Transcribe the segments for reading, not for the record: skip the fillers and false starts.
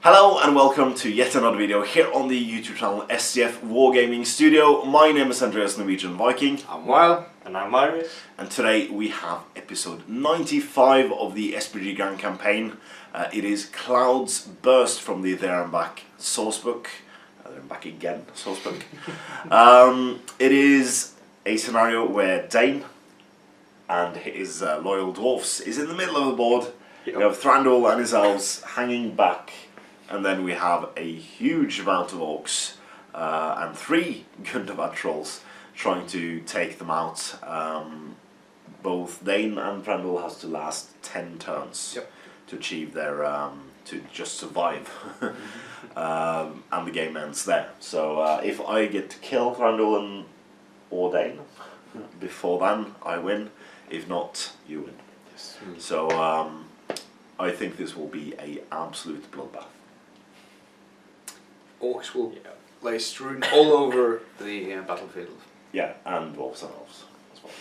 Hello and welcome to yet another video here on the YouTube channel SCF Wargaming Studio. My name is Andreas Norwegian Viking. I'm Weil. And I'm Marius. And today we have episode 95 of the SBG Grand Campaign. It is Cloud's Burst from the There and Back sourcebook. There and Back again sourcebook. It is a scenario where Dane and his loyal dwarfs is in the middle of the board. Yep. We have Thranduil and his elves hanging back. And then we have a huge amount of orcs and 3 Gundabad trolls trying to take them out. Both Dane and Thranduil has to last 10 turns to achieve their, to just survive. And the game ends there. So if I get to kill Thranduil or Dane before then, I win. If not, you win. Yes. So I think this will be an absolute bloodbath. Orcs will lay strewn all over the battlefield. Yeah, and dwarves and elves as well.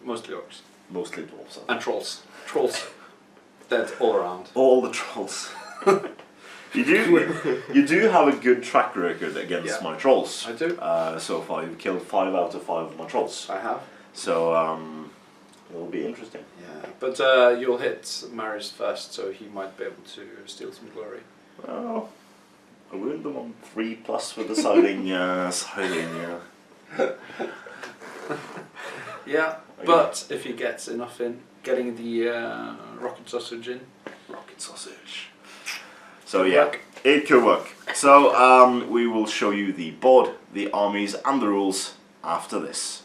Mostly orcs. Mostly dwarves And trolls. Trolls. Dead all around. all the trolls. you do have a good track record against my trolls. I do. So far you've killed 5 out of 5 of my trolls. I have. So it'll be interesting. Yeah, but you'll hit Marius first, so he might be able to steal some glory. Well, I wound them on 3+ with the siding. Yeah, but if he gets enough in, getting the rocket sausage in. Rocket sausage. So yeah, it could work. So we will show you the board, the armies and the rules after this.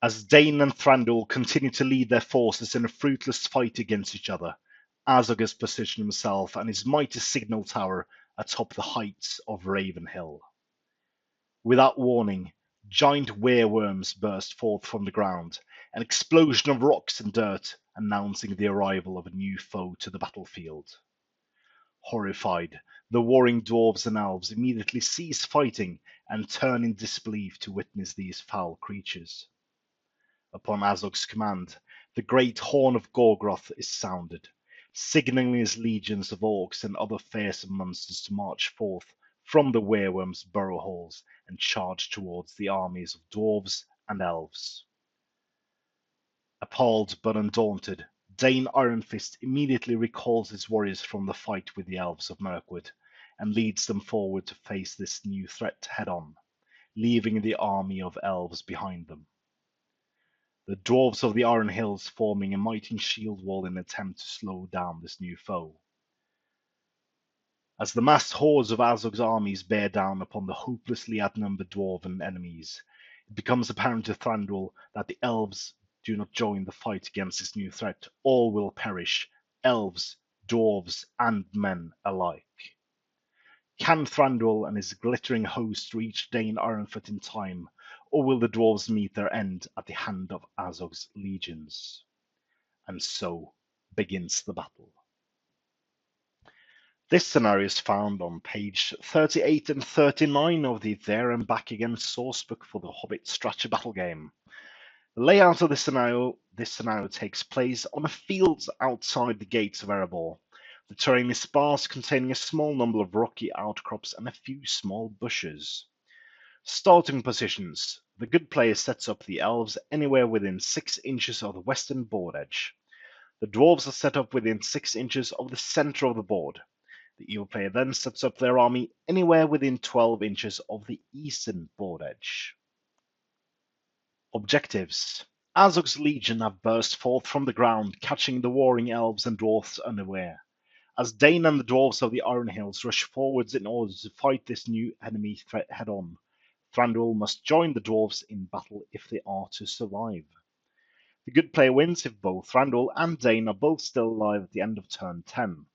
As Dane and Thranduil continue to lead their forces in a fruitless fight against each other, Azog has positioned himself and his mighty signal tower atop the heights of Raven Hill. Without warning, giant wereworms burst forth from the ground, an explosion of rocks and dirt announcing the arrival of a new foe to the battlefield. Horrified, the warring dwarves and elves immediately cease fighting and turn in disbelief to witness these foul creatures. Upon Azog's command, the great horn of Gorgroth is sounded, signalling his legions of orcs and other fearsome monsters to march forth from the wereworms' burrow holes and charge towards the armies of dwarves and elves. Appalled but undaunted, Dane Ironfist immediately recalls his warriors from the fight with the elves of Mirkwood and leads them forward to face this new threat head-on, leaving the army of elves behind them. The dwarves of the Iron Hills forming a mighty shield wall in an attempt to slow down this new foe. As the massed hordes of Azog's armies bear down upon the hopelessly outnumbered Dwarven enemies, it becomes apparent to Thranduil that the elves do not join the fight against this new threat. All will perish, elves, dwarves, and men alike. Can Thranduil and his glittering host reach Dane Ironfoot in time, or will the dwarves meet their end at the hand of Azog's legions? And so begins the battle. This scenario is found on page 38 and 39 of the There and Back Again sourcebook for the Hobbit strategy battle game. The layout of this scenario takes place on a field outside the gates of Erebor. The terrain is sparse, containing a small number of rocky outcrops and a few small bushes. Starting positions. The good player sets up the elves anywhere within 6 inches of the western board edge. The dwarves are set up within 6 inches of the center of the board. The evil player then sets up their army anywhere within 12 inches of the eastern board edge. Objectives. Azog's legion have burst forth from the ground, catching the warring elves and dwarfs unaware. As Dane and the dwarves of the Iron Hills rush forwards in order to fight this new enemy threat head-on, Thranduil must join the dwarves in battle if they are to survive. The good player wins if both Thranduil and Dane are both still alive at the end of turn 10.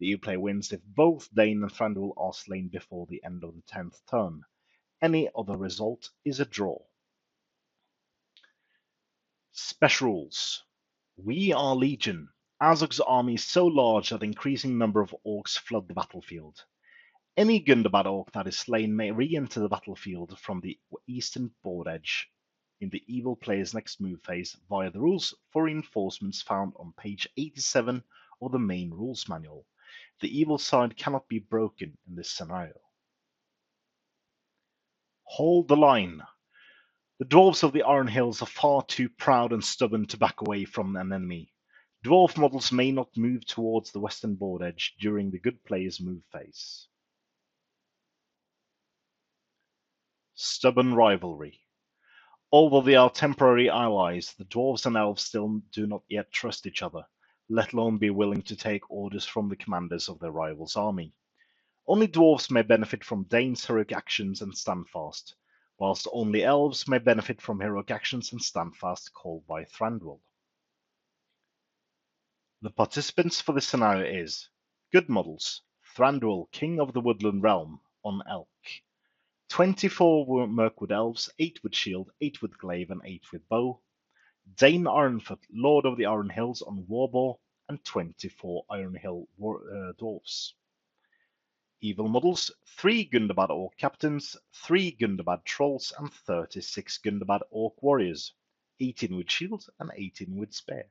The evil player wins if both Dane and Thranduil are slain before the end of the 10th turn. Any other result is a draw. Special rules. We are Legion. Azog's army is so large that an increasing number of orcs flood the battlefield. Any Gundabad orc that is slain may re-enter the battlefield from the eastern board edge in the evil player's next move phase via the rules for reinforcements found on page 87 of the main rules manual. The evil side cannot be broken in this scenario. Hold the line. The dwarves of the Iron Hills are far too proud and stubborn to back away from an enemy. Dwarf models may not move towards the western board edge during the good player's move phase. Stubborn rivalry. Although they are temporary allies, the dwarves and elves still do not yet trust each other, let alone be willing to take orders from the commanders of their rival's army. Only dwarves may benefit from Dane's heroic actions and standfast, whilst only elves may benefit from heroic actions and standfast called by Thranduil. The participants for this scenario is good models: Thranduil, King of the Woodland Realm, on Elk. 24 Mirkwood Elves, 8 with Shield, 8 with Glaive, and 8 with Bow. Dane Ironfoot, Lord of the Iron Hills, on Warboar, and 24 Iron Hill Dwarves. Evil models: 3 Gundabad Orc Captains, 3 Gundabad Trolls, and 36 Gundabad Orc Warriors, 18 with Shield and 18 with Spear.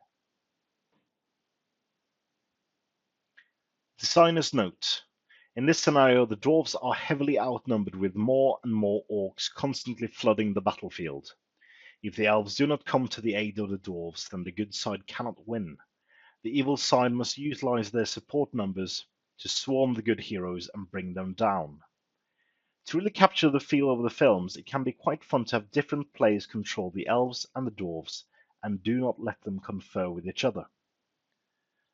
Designer's note. In this scenario, the dwarves are heavily outnumbered with more and more orcs constantly flooding the battlefield. If the elves do not come to the aid of the dwarves, then the good side cannot win. The evil side must utilize their support numbers to swarm the good heroes and bring them down. To really capture the feel of the films, it can be quite fun to have different players control the elves and the dwarves, and do not let them confer with each other.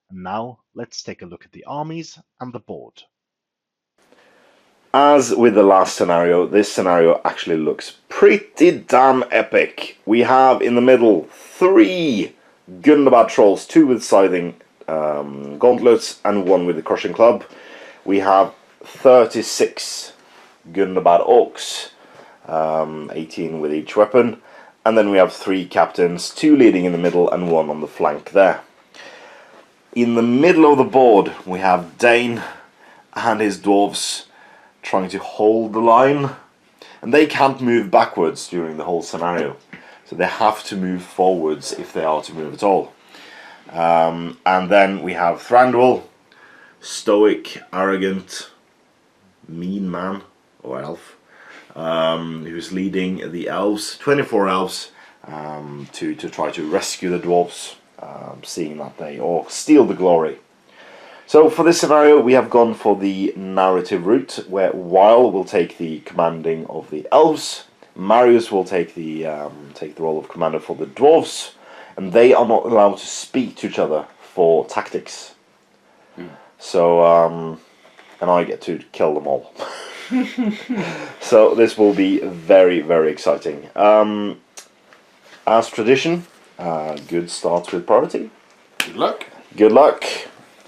And now, let's take a look at the armies and the board. As with the last scenario, this scenario actually looks pretty damn epic. We have in the middle 3 Gundabad Trolls, 2 with Scything Gauntlets and 1 with the Crushing Club. We have 36 Gundabad Orcs, 18 with each weapon. And then we have 3 captains, 2 leading in the middle and 1 on the flank there. In the middle of the board, we have Dane and his dwarves trying to hold the line, and they can't move backwards during the whole scenario, so they have to move forwards if they are to move at all. And then we have Thranduil, stoic, arrogant, mean man or elf, who's leading the elves, 24 elves, to try to rescue the dwarves, seeing that they or steal the glory. So for this scenario, we have gone for the narrative route, where Weil will take the commanding of the elves, Marius will take the role of commander for the dwarves, and they are not allowed to speak to each other for tactics. So, and I get to kill them all. So this will be very, very exciting. As tradition, good starts with priority. Good luck. Good luck.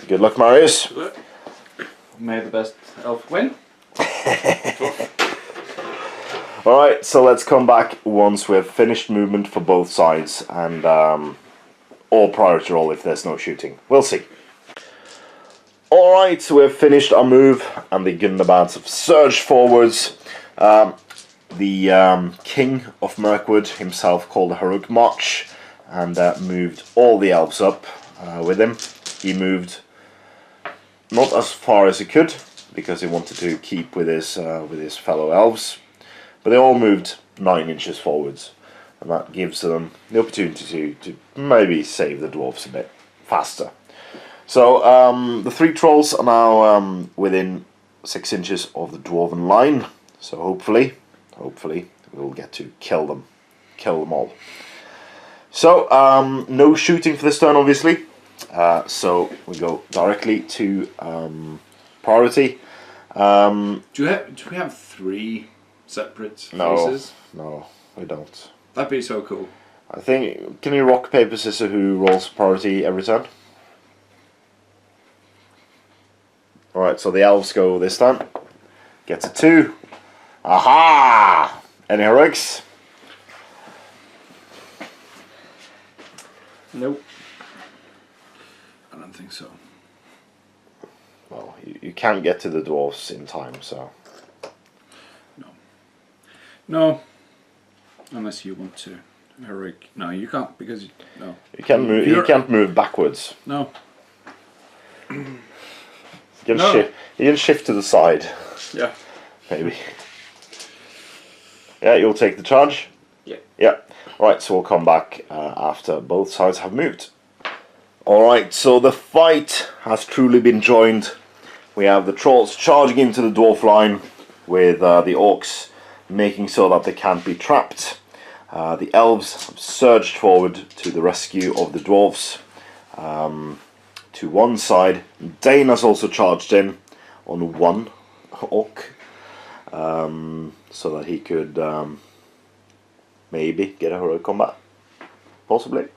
Good luck, Marius. Good luck. May the best elf win. Alright, so let's come back once we've finished movement for both sides, and or priority roll if there's no shooting. We'll see. Alright, so we've finished our move, and the Gundabads have surged forwards. The King of Mirkwood himself called a heroic march, and moved all the elves up with him. He moved not as far as he could, because he wanted to keep with his fellow elves, but they all moved 9 inches forwards, and that gives them the opportunity to maybe save the dwarves a bit faster. So the 3 trolls are now within 6 inches of the dwarven line. So hopefully we'll get to kill them all. So no shooting for this turn, obviously. So we go directly to priority. Do we have 3 separate faces? No, we don't. That'd be so cool. I think, can you rock, paper, scissors who rolls priority every turn? Alright, so the elves go this time. Gets a 2. Aha! Any heroics? Nope. I don't think so. Well, you can't get to the dwarves in time, so... No. Unless you want to. Heroic. No, you can't, because... No. You can't move, you can't move backwards. No. You can shift to the side. Yeah. Maybe. Yeah, you'll take the charge? Yeah. Yeah. Right, so we'll come back after both sides have moved. Alright, so the fight has truly been joined. We have the trolls charging into the dwarf line with the orcs making so that they can't be trapped. The elves have surged forward to the rescue of the dwarves. To one side, Dane has also charged in on one orc, so that he could maybe get a heroic combat. Possibly.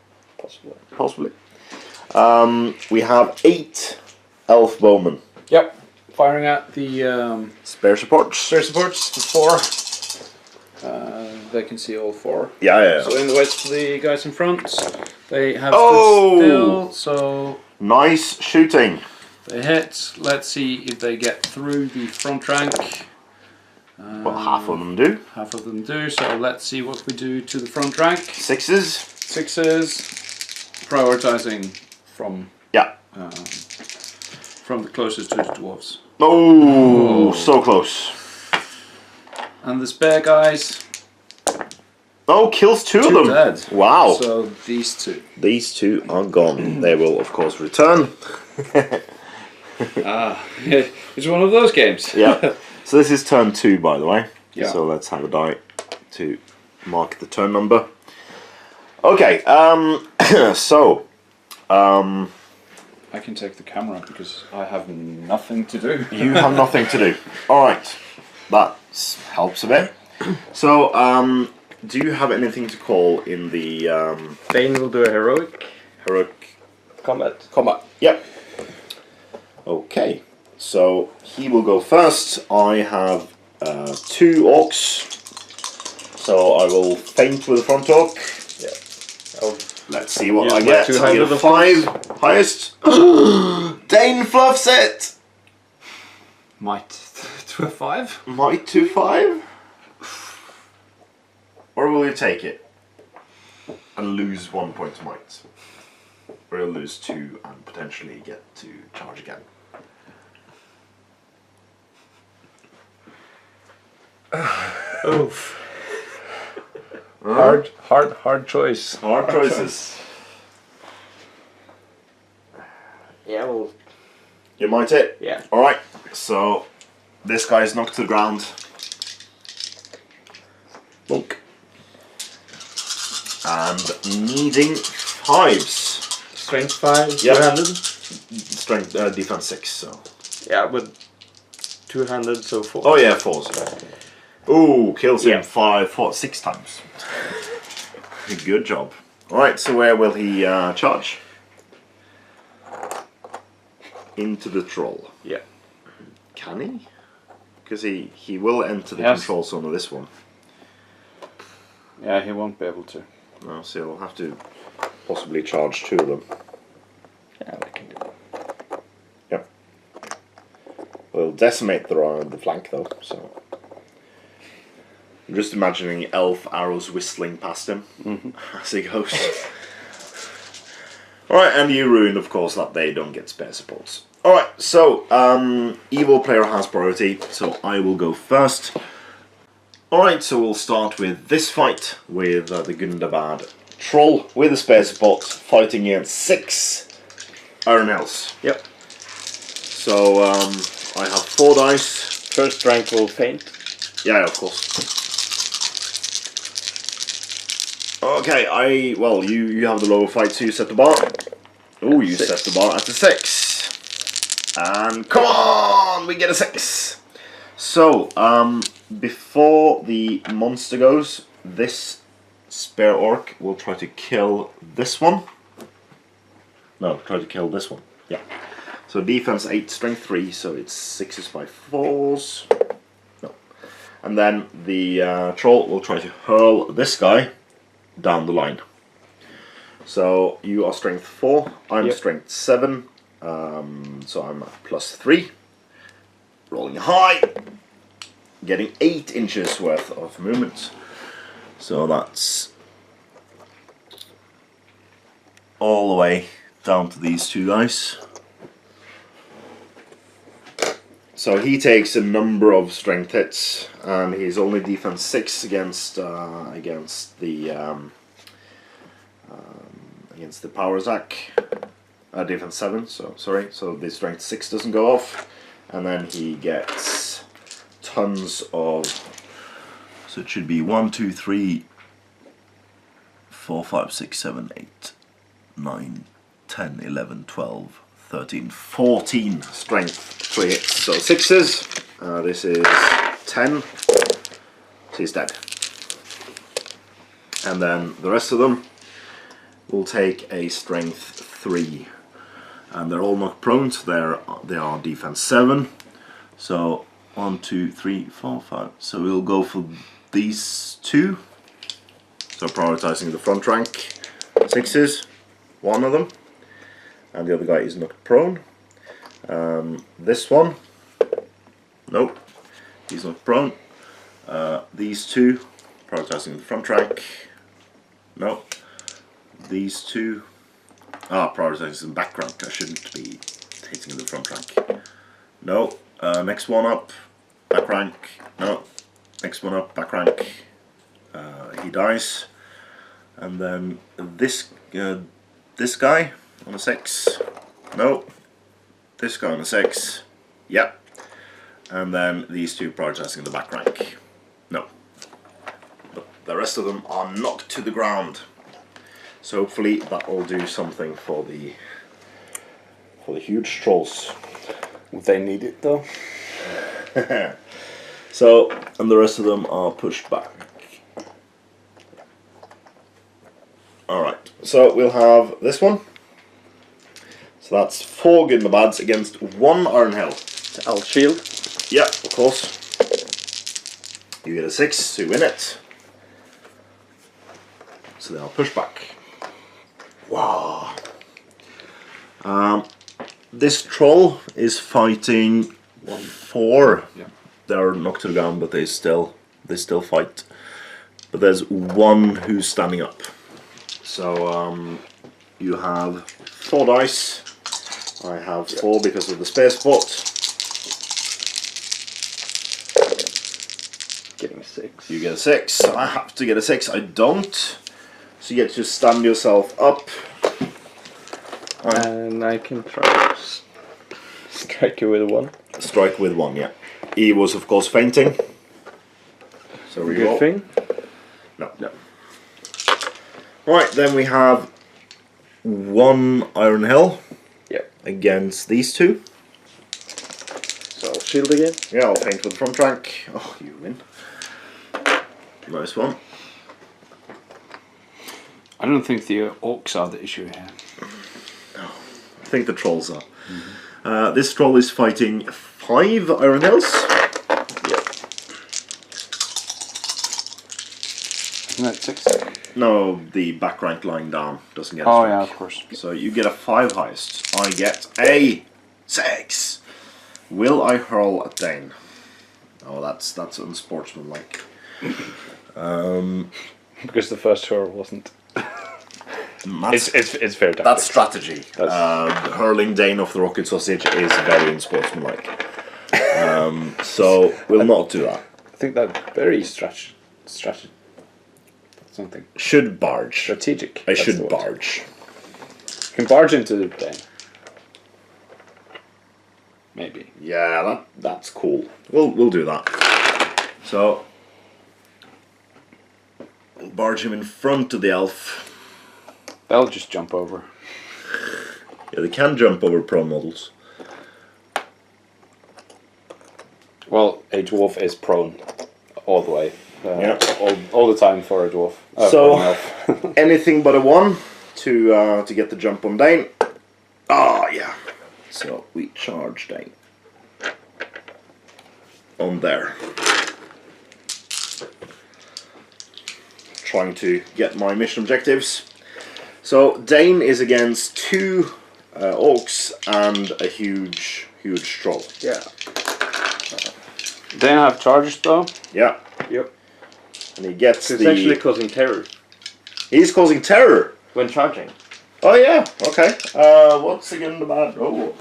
We have 8 elf bowmen. Yep. Firing at the Spare supports. the 4. They can see all 4. Yeah. So in the west of the guys in front, they have Oh! stood still, so Nice shooting. they hit. Let's see if they get through the front rank. Well, half of them do. Half of them do, so let's see what we do to the front rank. 6s. 6s, prioritizing from Yeah. from the closest to the dwarves. Oh, so close. And the spare guys, Oh, kills 2 of them. dead. Wow. So these 2. These 2 are gone. They will, of course, return. It's one of those games. Yeah. So this is turn 2, by the way. Yeah. So let's have a die to mark the turn number. Okay. So. I can take the camera because I have nothing to do. You have nothing to do. All right. That helps a bit. So, do you have anything to call in the Dane will do a heroic combat? combat. Yep. Okay. So he will go first. I have 2 orcs. So I will feint with the front orc. Yeah. I'll Let's see what use I my get. I two-handed, get a of course. 5 highest. Dane fluffs it. Might to a 5. Might to 5. Or will you take it and lose 1 point to might? Or you'll lose 2 and potentially get to charge again. Oof. Hard choice. Hard choices. Yeah, well, You might it. yeah. Alright, so this guy is knocked to the ground. Monk. And needing 5s. Strength 5, Yeah. two-handed. Strength, defense 6, so. Yeah, but two-handed, so 4. Oh yeah, 4s. Ooh, kills him Yeah. 6 times. Good job. Alright, so where will he charge? Into the troll. Yeah. Can he? Because he will enter the Yes. control zone of this one. Yeah, he won't be able to. No, so he'll have to possibly charge 2 of them. Yeah, I can do that. Yep. We'll decimate the flank though, so. I'm just imagining elf arrows whistling past him as he goes. Alright, and you ruin, of course, that they don't get spare supports. Alright, so, evil player has priority, so I will go first. Alright, so we'll start with this fight with the Gundabad troll with a spare support, fighting against 6 Iron Elves. Yep. So I have 4 dice. First rank will faint. Yeah, of course. Okay, well, you have the lower fight, so you set the bar. Oh, you 6. set the bar at a 6. And come on, we get a 6. So, before the monster goes, this spare orc will try to kill this one. No, try to kill this one. Yeah. So defense 8, strength 3, so it's 6s by 4s. No. And then the troll will try to hurl this guy down the line. So you are strength 4, I'm strength 7, so I'm at +3. Rolling high, getting 8 inches worth of movement. So that's all the way down to these 2 guys. So he takes a number of strength hits, and he's only defense 6 against the power Zac. Defense 7. So sorry. So the strength 6 doesn't go off, and then he gets tons of. So it should be 1, 2, 3, 4, 5, 6, 7, 8, 9, 10, 11, 12. 13, 14 strength for hits. So 6s. This is 10. So he's dead. And then the rest of them will take a strength 3. And they're all knocked prone, so they are defense 7. So 1, 2, 3, 4, 5. So we'll go for these 2. So prioritizing the front rank. 6s. One of them. And the other guy is knocked prone. This one, nope, he's knocked prone. These 2, prioritizing the front rank. Nope. These 2, prioritizing the back rank. I shouldn't be hitting the front rank. No. Next one up, back rank. No. Next one up, back rank. He dies. And then this guy. On a 6. No. This guy on a 6. Yep. And then these 2 prioritizing the back rank. No. But the rest of them are knocked to the ground. So hopefully that will do something for the huge trolls. They need it though. So, and the rest of them are pushed back. Alright, so we'll have this one. So that's 4 Gundabads against 1 Iron Hell. I'll shield. Yeah, of course. You get a 6 to win it. So they'll push back. Wow. This troll is fighting 4. Yeah. They're knocked to the ground, but they still fight. But there's 1 who's standing up. So you have 4 dice. I have 4 because of the spare spot. Getting a 6. You get a 6. I have to get a 6. I don't. So you get to stand yourself up. And I can try to strike you with 1. Strike with 1, yeah. He was of course fainting. So reroll. Good thing. No. Right, then we have 1 Iron Hell. Yep. Against these 2. So I'll shield again. Yeah, I'll feint with the front rank. Oh, you win. Nice one. I don't think the orcs are the issue here. I think the trolls are. This troll is fighting 5 Iron Hells. Yep. Isn't that 6? No, the back rank line down doesn't get a Oh strike. yeah, of course. So you get a 5 highest. I get a 6. Will I hurl at Dane? Oh, that's unsportsmanlike. Because the first hurl wasn't. That's, It's fair. that's strategy. Hurling Dane off the rocket sausage is very unsportsmanlike. So we'll not do that. I think that's very strategy. Something Should barge. strategic. I That's the should word. barge. You can barge into the plane. maybe. Yeah, that's cool. We'll do that. So we'll barge him in front of the elf. They'll just jump over. Yeah, they can jump over prone models. Well, a dwarf is prone all the way. Yeah. All the time for a dwarf. So for an elf. anything but a 1 to get the jump on Dane. Ah, yeah. So we charge Dane on there. Trying to get my mission objectives. So Dane is against 2 orcs and a huge troll. Yeah. They have charged though. Yeah, Yep. and he gets It's actually causing terror He's causing terror. when charging. Oh yeah. Okay. What's again the bad? Oh.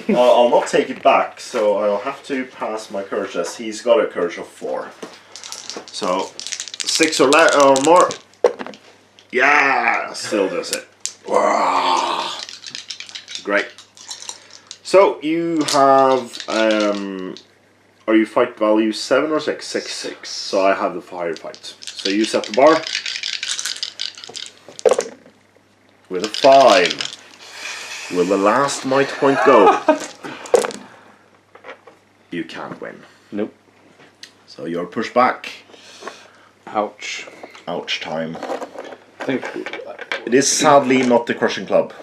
I'll not take it back, so I'll have to pass my courage test. He's got a courage of 4. So 6 or more. Yeah, still does it. Wow. Great. So you have are you fight value 7 or 6? 6. So I have the firefight. So you set the bar with a 5. Will the last might point go? You can't win. Nope. So you're pushed back. Ouch. Ouch time. I think It is sadly not the crushing club.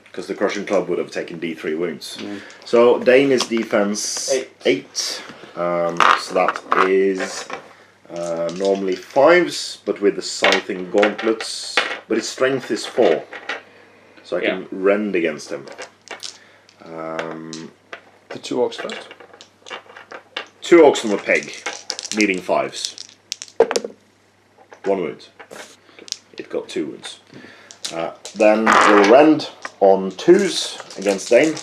Because the crushing club would have taken D3 wounds. So Dane is defense 8. So that is normally 5s, but with the scything gauntlets. But his strength is 4. So I can rend against him. the 2 orcs first. 2 orcs from a peg, needing 5s. 1 wound. It got 2 wounds. Then we'll rend on 2s against Dane.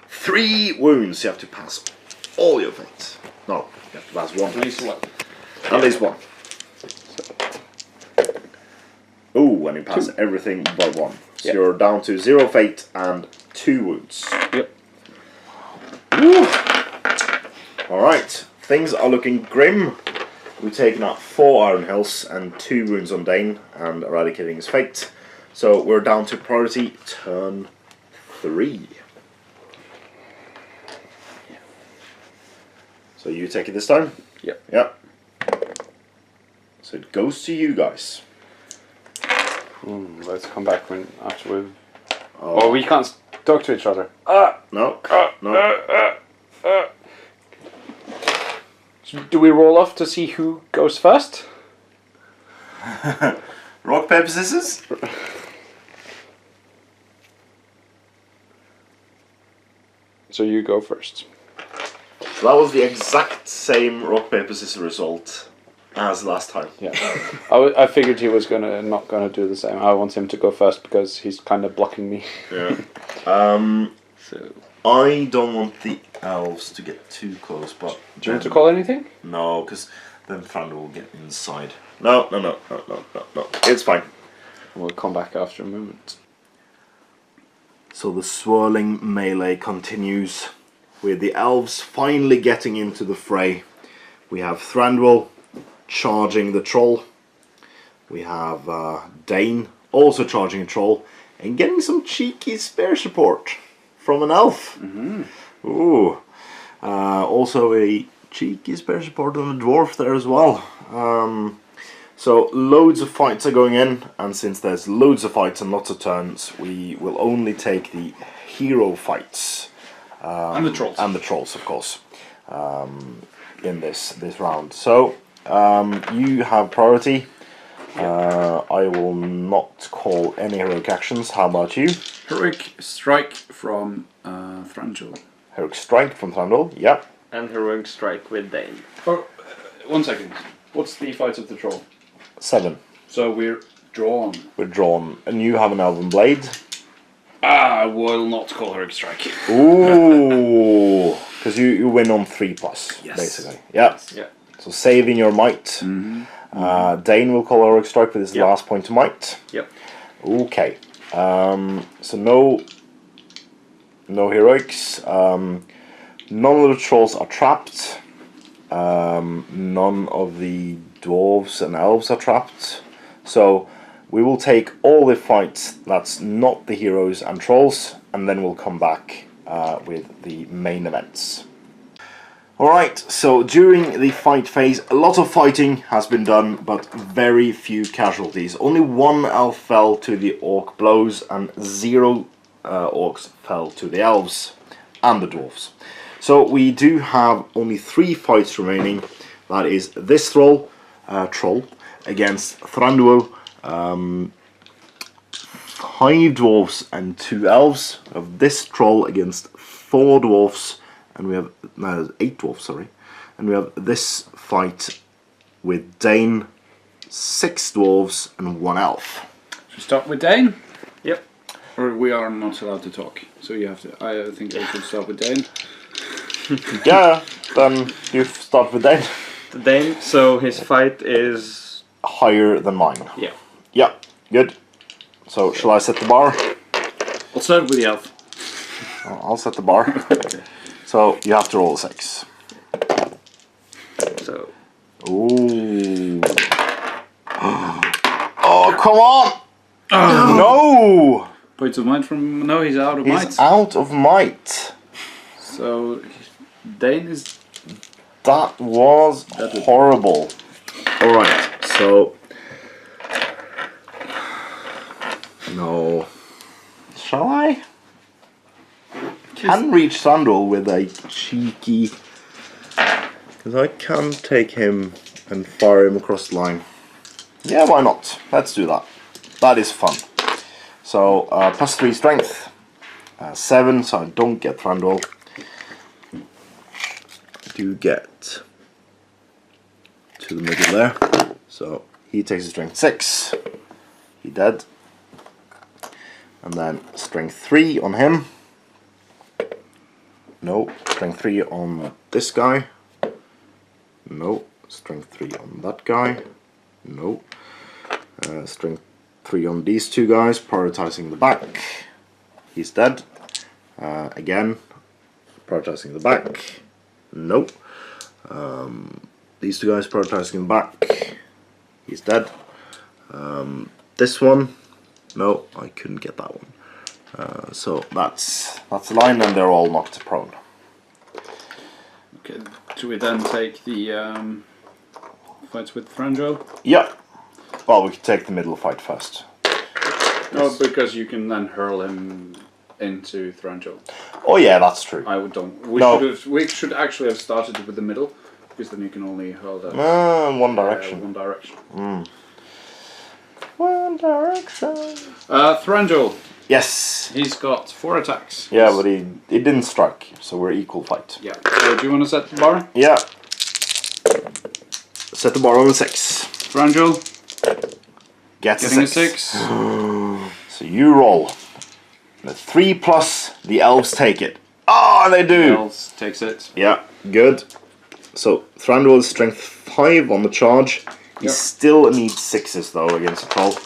3 wounds. You have to pass all your fates. No, you have to pass 1. At least one. At least 1. Ooh, and you pass everything but 1. So you're down to 0 fate and 2 wounds. Yep. Alright, things are looking grim. We've taken out 4 Iron Hills and 2 wounds on Dane and eradicating his fate. So we're down to priority turn 3. So you take it this time? Yep. Yep. So it goes to you guys. Let's come back when after we've... Oh, we can't talk to each other. No. No. Do we roll off to see who goes first? Rock, paper, scissors? So you go first. So that was the exact same rock, paper, scissors result as last time. Yeah. I figured he was not gonna do the same. I want him to go first because he's kind of blocking me. Yeah. So. I don't want the elves to get too close, but... Do you want to call anything? No, because then Thranduil will get inside. No. It's fine. We'll come back after a moment. So the swirling melee continues, with the elves finally getting into the fray. We have Thranduil charging the troll. We have Dane also charging a troll, and getting some cheeky spear support from an elf. Ooh. Also a cheeky spear support on a dwarf there as well. So loads of fights are going in, and since there's loads of fights and lots of turns, we will only take the hero fights. And the trolls. And the trolls, of course, in this round. So you have priority. I will not call any heroic actions. How about you? Heroic strike from Thranduil. Heroic strike from Thranduil. Yep. And heroic strike with Dane. Oh, 1 second. What's the fight of the troll? 7. So we're drawn. We're drawn, and you have an elven blade. I will not call heroic strike. Ooh, because you win on 3+, Yes. basically. Yeah. Yeah. So saving your might. Dane will call heroic strike with his Yep. last point of might. Yep. Okay. So no heroics. None of the trolls are trapped. None of the dwarves and elves are trapped. So we will take all the fights that's not the heroes and trolls, and then we'll come back with the main events. Alright, so during the fight phase, a lot of fighting has been done, but very few casualties. Only 1 elf fell to the orc blows, and 0 orcs fell to the elves and the dwarves. So we do have only 3 fights remaining. That is this troll against Thranduil, 5 dwarves and 2 elves. Of this troll against 4 dwarves, and we have 8 dwarves. Sorry, and we have this fight with Dane, 6 dwarves and 1 elf. Should we start with Dane? Yep. Or we are not allowed to talk, so you have to. I think I should start with Dane. Yeah, then you start with Dane. The Dane, so his fight is... Higher than mine. Yeah. Yeah, good. So shall I set the bar? I'll start with the elf. I'll set the bar. So you have to roll a 6. So... Ooh. Oh, come on! No! Points of might from. No, he's out of He's might. out of might. So Dane is. That was horrible. Alright, so... No. Shall I? Can reach Thranduil with a cheeky... Because I can take him and fire him across the line. Yeah, why not? Let's do that. That is fun. So, +3 strength. 7, so I don't get Thranduil. I do get to the middle there. So, he takes a strength 6. He dead. And then strength 3 on him. No. Strength 3 on this guy. No. Strength 3 on that guy. No. Strength 3 on these 2 guys, prioritizing the back. He's dead. Again, prioritizing the back. Nope. These 2 guys prioritizing the back. He's dead. This one. No, I couldn't get that one. So that's the line, and they're all knocked prone. Okay. Should we then take the fights with Thranduil? Yeah. Well, we could take the middle fight first. No, because you can then hurl him into Thranduil. Oh yeah, that's true. I would don't. No. We should actually have started with the middle, because then you can only hurl that One direction. one direction. One direction. Thranduil. Yes. He's got 4 attacks. Yeah, but he didn't strike, so we're equal fight. Yeah. So do you want to set the bar? Yeah. Set the bar on a 6. Thranduil Gets getting a a 6. 6. So you roll. The 3 plus the elves take it. Ah, they do. Elves takes it. Yeah, good. So Thranduil is strength 5 on the charge. He Yep. still needs 6s though against a troll.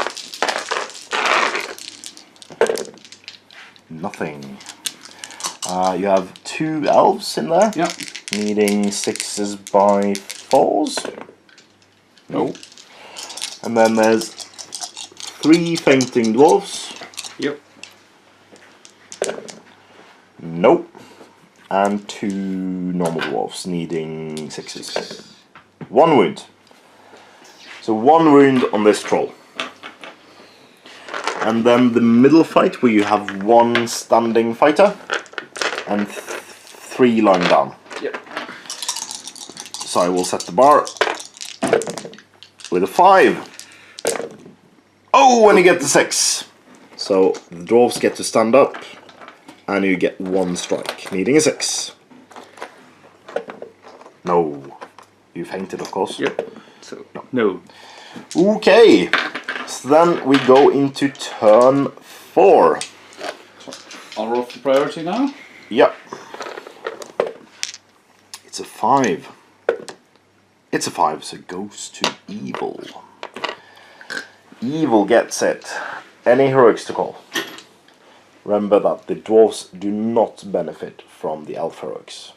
Nothing. You have 2 elves in there. Yep. Needing 6s by 4s. No. And then there's 3 fainting dwarves. Yep. Nope. And 2 normal dwarves needing 6s. 1 wound. So 1 wound on this troll. And then the middle fight where you have 1 standing fighter and 3 lying down. Yep. So I will set the bar with a 5. Oh, and you get the 6. So the dwarves get to stand up, and you get 1 strike, needing a 6. No. You fainted, of course. Yep. So, no. Okay. So then we go into turn 4. I'll roll for priority now. Yep. It's a 5. It's a 5, so it goes to evil. Evil gets it. Any heroics to call? Remember that the dwarves do not benefit from the elf heroics.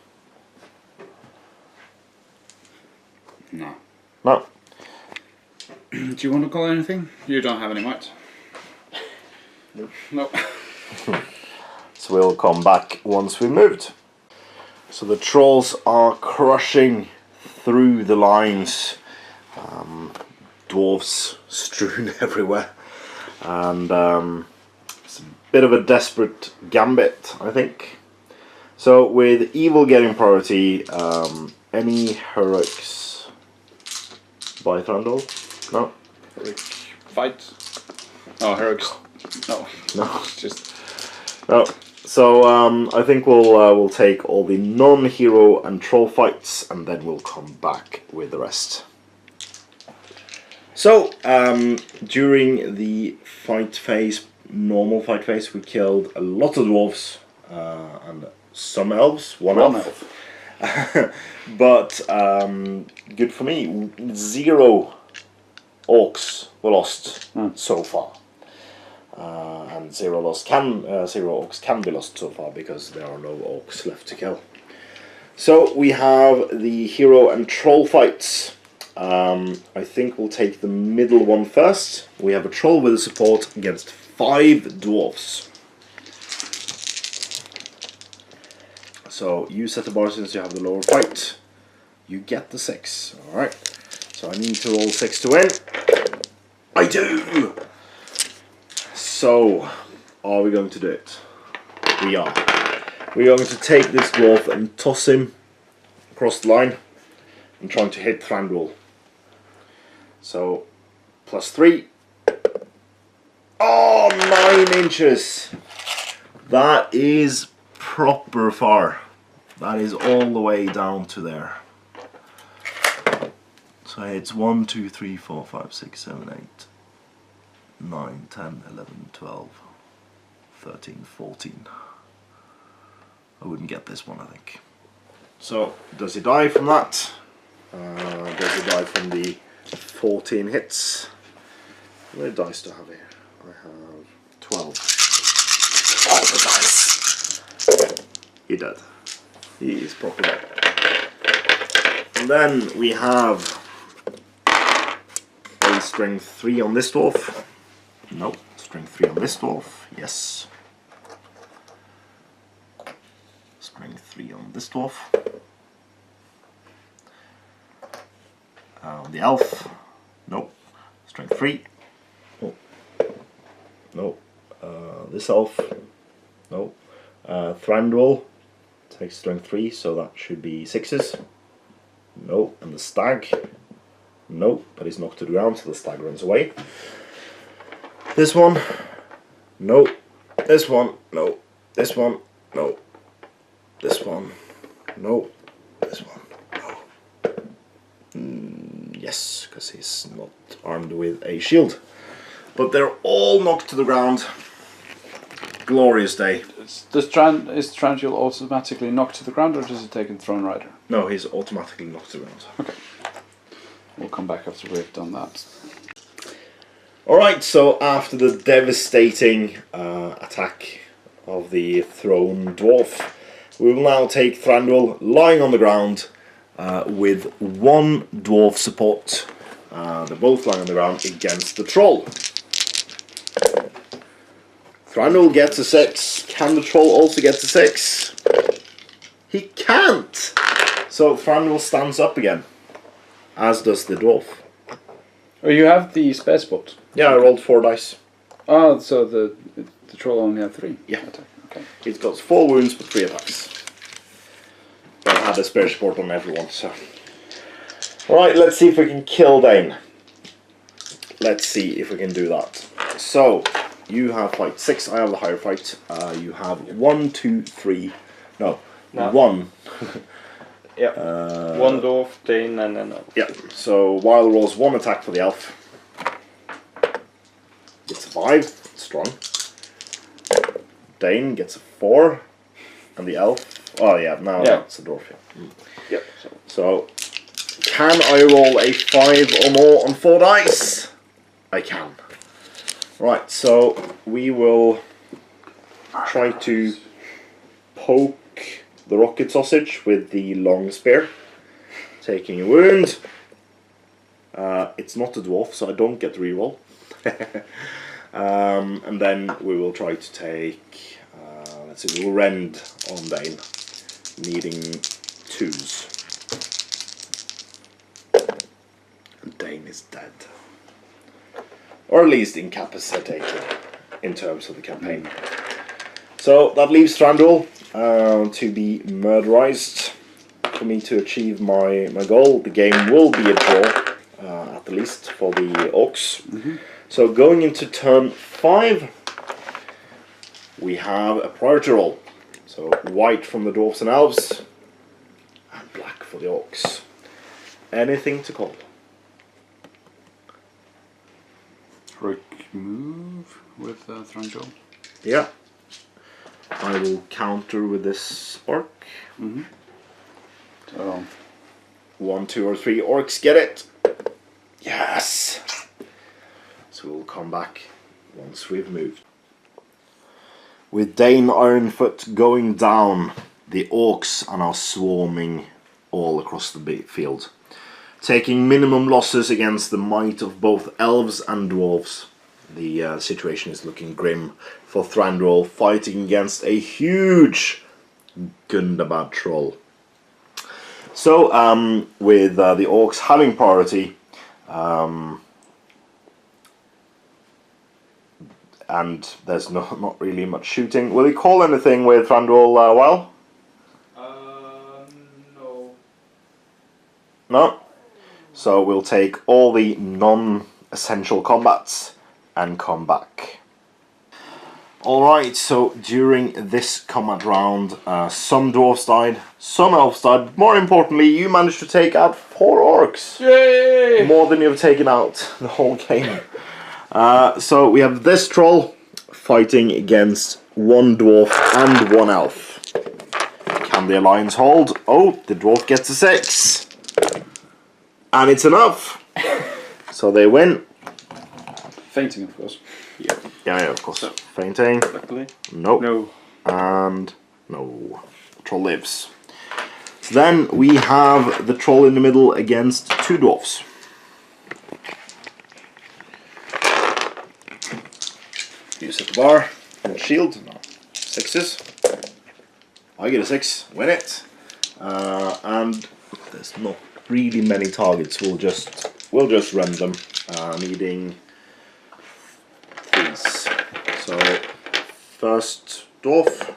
No. No. Do you want to call anything? You don't have any might. No. So we'll come back once we've moved. So the trolls are crushing through the lines. Dwarves strewn everywhere. And it's a bit of a desperate gambit, I think. So with evil getting priority, any heroics by Thranduil? No? Heroic fight. Oh, heroics. No. No. It's just. No. So I think we'll take all the non-hero and troll fights, and then we'll come back with the rest. So during the fight phase, normal fight phase, we killed a lot of dwarves and some elves, one elf. But good for me, 0 orcs were lost so far. And 0 orcs can be lost so far because there are no orcs left to kill. So we have the hero and troll fights. I think we'll take the middle one first. We have a troll with a support against 5 dwarves. So you set the bar since you have the lower fight. You get the 6. Alright. So I need to roll 6 to win. I do! So, are we going to do it? We are. We're going to take this dwarf and toss him across the line and trying to hit Thranduil. So, +3. Oh, 9 inches! That is proper far. That is all the way down to there. So it's 1, 2, 3, 4, 5, 6, 7, 8. 9, 10, 11, 12, 13, 14. I wouldn't get this one, I think. So, does he die from that? Does he die from the 14 hits? How many dice do I have here? I have 12. Oh, the dice! He dead. He is proper dead. And then we have a strength 3 on this dwarf. Nope. Strength 3 on this dwarf. Yes. Strength 3 on this dwarf. The elf. Nope. Strength 3. Oh. Nope. This elf. Nope. Thranduil takes strength 3, so that should be 6s. Nope. And the stag. Nope. But he's knocked to the ground, so the stag runs away. This one, no. This one, no. This one, no. This one, no. This one, no. Yes, because he's not armed with a shield. But they're all knocked to the ground. Glorious day. Is Thranduil automatically knocked to the ground, or does it take a Throne Rider? No, he's automatically knocked to the ground. Okay. We'll come back after we've done that. Alright, so after the devastating attack of the thrown dwarf, we will now take Thranduil lying on the ground with 1 dwarf support. They're both lying on the ground against the troll. Thranduil gets a 6. Can the troll also get a 6? He can't! So Thranduil stands up again, as does the dwarf. Oh, you have the spare spot? Yeah, I rolled 4 dice. Oh, so the troll only had 3? Yeah. Attack. Okay. It's got 4 wounds but 3 attacks. But I had a spare support on everyone, so... Alright, let's see if we can kill Dane. Let's see if we can do that. So, you have fight 6, I have the higher fight. You have 1, 2, 3... No, 1. Yeah. 1 dwarf, Dane, and then... Yeah, so Wild rolls 1 attack for the elf. Gets a 5, strong. Dane gets a 4, and the elf... Oh yeah, now that's a dwarf. Yeah. Yep. So Can I roll a 5 or more on 4 dice? I can. Right, so we will try to poke the rocket sausage with the long spear, taking a wound. It's not a dwarf, so I don't get to reroll. And then we will try to take, let's see, we'll rend on Dane, needing 2s. And Dane is dead. Or at least incapacitated in terms of the campaign. So that leaves Thranduil to be murderized. For me to achieve my goal, the game will be a draw, at the least for the orcs. So going into turn 5, we have a priority roll. So white from the Dwarves and Elves, and black for the orcs. Anything to call? Quick move with Thranduil. Yeah. I will counter with this spark. So 1, 2, or 3 orcs get it. Yes! So we'll come back once we've moved. With Dane Ironfoot going down, the orcs are now swarming all across the field, taking minimum losses against the might of both elves and dwarves. The situation is looking grim for Thranduil, fighting against a huge Gundabad troll. So, with the orcs having priority, and there's not really much shooting. Will he call anything with Thranduil while? no. No? So we'll take all the non-essential combats and come back. Alright, so during this combat round, some dwarves died, some elves died. More importantly, you managed to take out 4 orcs. Yay! More than you've taken out the whole game. So we have this troll fighting against 1 dwarf and 1 elf. Can the alliance hold? Oh, the dwarf gets a 6. And it's enough. So they win. Fainting, of course. Yeah, of course. Fainting. Luckily. Nope. No. And no. Troll lives. Then we have the troll in the middle against 2 dwarfs. You set the bar and shield. No. 6s. I get a 6. Win it. And there's not really many targets. We'll just run them. Needing these. So first dwarf,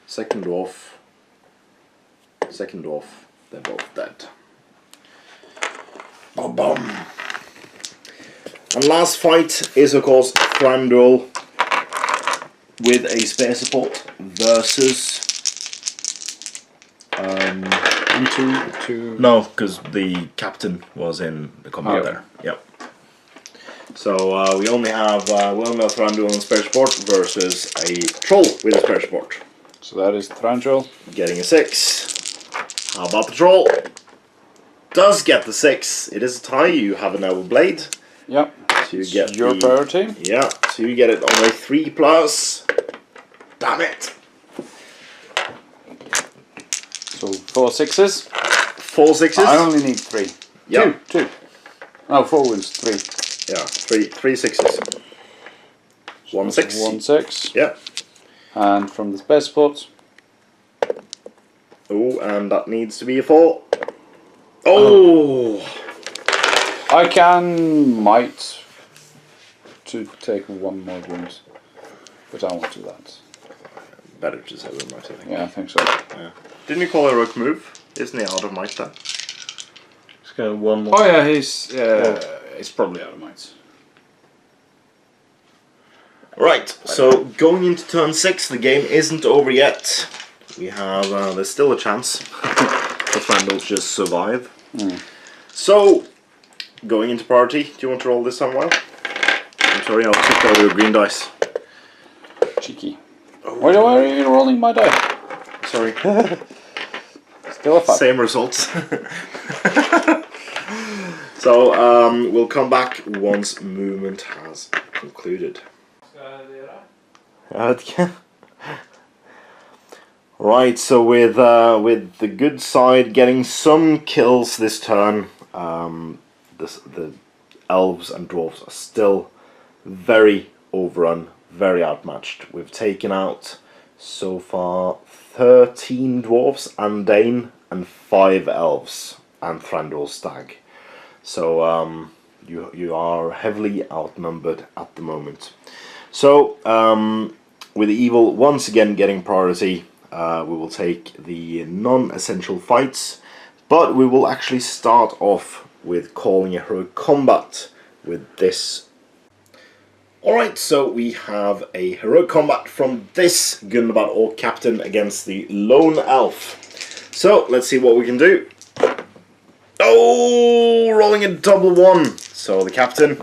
second dwarf, they're both dead. Boom, boom. And last fight is of course Thranduil with a spear support versus no, because the captain was in the combat there. Yep. So we only have Thranduil and spear support versus a troll with a spear support. So that is Thranduil. Getting a 6. How about the troll? Does get the 6. It is a tie. You have a noble blade. Yep. So you get your priority. Yeah. So you get it on a 3+. Damn it. So 4 6s. 4 6s. I only need 3. Yeah. 2. No, 4 wins. 3. Yeah. 3 6s. 1 6. 1 6. Yeah. And from the spear support. Oh, and that needs to be a 4. Oh. I might to take 1 more wound, but I won't do that. Better to say than might, I think. Yeah, I think so. Yeah. Didn't you call it a rook move? Isn't he out of might then? Just go 1 more. Oh yeah, he's probably out of might. Right, so going into turn 6, the game isn't over yet. We have, there's still a chance for Thranduil to just survive. So, going into priority, do you want to roll this time, Wild? I'm sorry, I'll kick all your green dice. Cheeky. Why are you rolling my die? Sorry. Still a 5. Same results. So we'll come back once movement has concluded. Right, so with the good side getting some kills this turn, the elves and dwarves are still very overrun, very outmatched. We've taken out so far 13 dwarves and Dane and 5 elves and Thranduil stag. So you are heavily outnumbered at the moment. So with evil once again getting priority, we will take the non-essential fights, but we will actually start off with calling a heroic combat with this. Alright, so we have a heroic combat from this Gunnabat Orc captain against the lone elf. So let's see what we can do. Oh, rolling a double 1. So the captain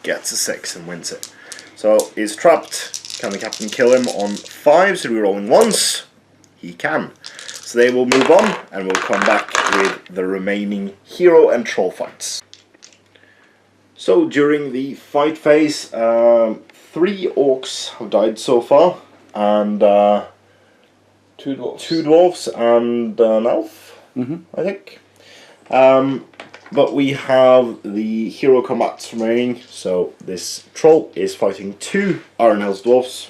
gets a 6 and wins it. So he's trapped. Can the captain kill him on 5? So we're rolling once. He can. So they will move on, and we'll come back with the remaining hero and troll fights. So during the fight phase, 3 orcs have died so far, and 2 dwarves. 2 dwarves and an elf, I think. But we have the hero combats remaining, so this troll is fighting 2 Iron Hells dwarves.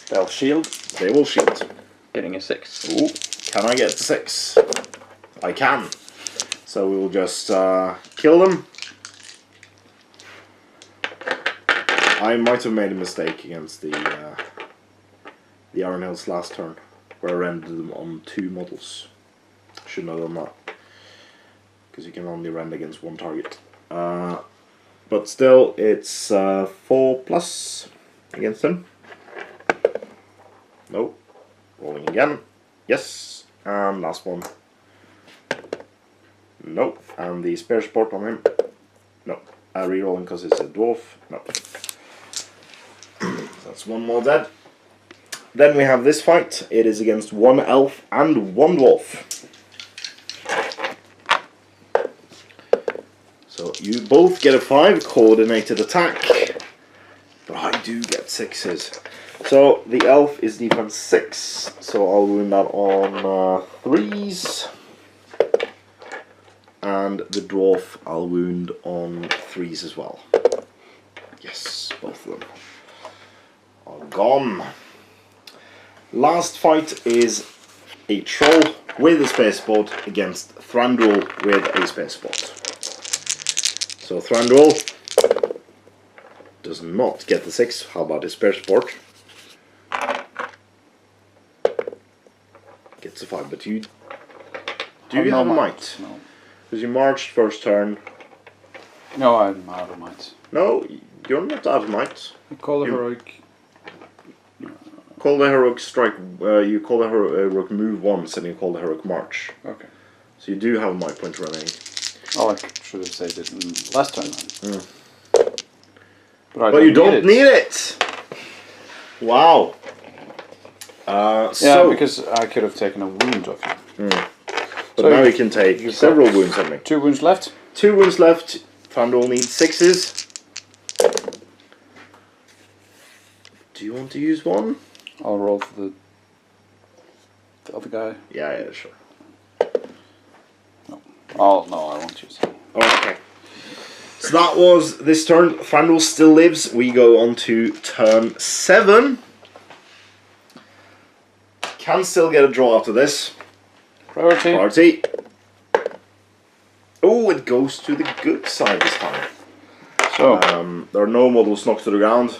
They'll shield. They will shield. Getting a 6. Ooh, can I get 6? I can. So we will just kill them. I might have made a mistake against the Iron Hells last turn, where I rendered them on 2 models. Shouldn't have done that, because you can only render against 1 target. But still, it's 4+ against them. Nope. Rolling again. Yes. And last one. Nope. And the spare support on him. Nope. Rerolling because it's a dwarf. Nope. That's 1 more dead. Then we have this fight. It is against 1 elf and 1 dwarf. So you both get a 5 coordinated attack, but I do get 6s. So the elf is defense 6, so I'll wound that on 3s, and the dwarf I'll wound on 3s as well. Yes, both of them are gone. Last fight is a troll with a spaceport against Thranduil with a spaceport. So Thranduil does not get the 6. How about his spare support? Gets a 5, but you do you have a might? No. Because you marched first turn. No, I'm out of might. No, you're not out of might. You call the heroic. Call the heroic strike. You call the heroic move once, and you call the heroic march. Okay. So you do have a might point remaining. Oh, I should have said it last time then. But you don't need it. Wow. Yeah, because I could have taken a wound off you. But so now you can take several wounds on me. 2 wounds left. 2 wounds left. Thranduil needs 6s. Do you want to use 1? I'll roll for the other guy. Yeah, sure. No. Oh, no, I won't use it. Okay. So that was this turn. Thranduil still lives. We go on to turn 7. Can still get a draw after this. Priority. Priority. Oh, it goes to the good side this time. So there are no models knocked to the ground.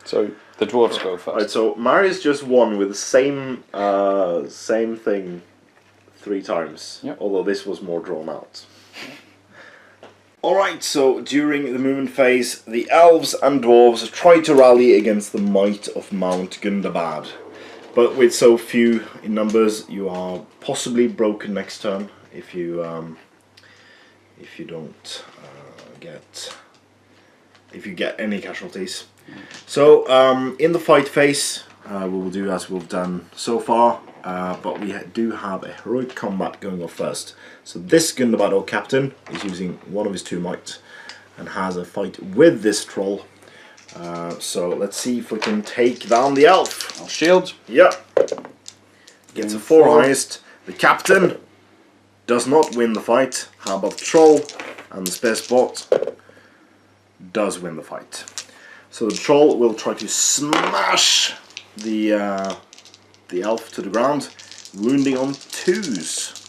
So the dwarves go first. Right, so Marius just won with the same thing 3 times. Yep. Although this was more drawn out. Alright, so during the movement phase, the elves and dwarves try to rally against the might of Mount Gundabad. But with so few in numbers, you are possibly broken next turn if you don't get if you get any casualties. So in the fight phase, we will do as we've done so far, but we do have a heroic combat going on first. So this Gundabad captain is using one of his 2 might and has a fight with this troll. So let's see if we can take down the elf. I'll shield. Yeah. Gets a 4 highest. The captain does not win the fight. How about the troll? And the space bot does win the fight. So the troll will try to smash the elf to the ground, wounding on 2s.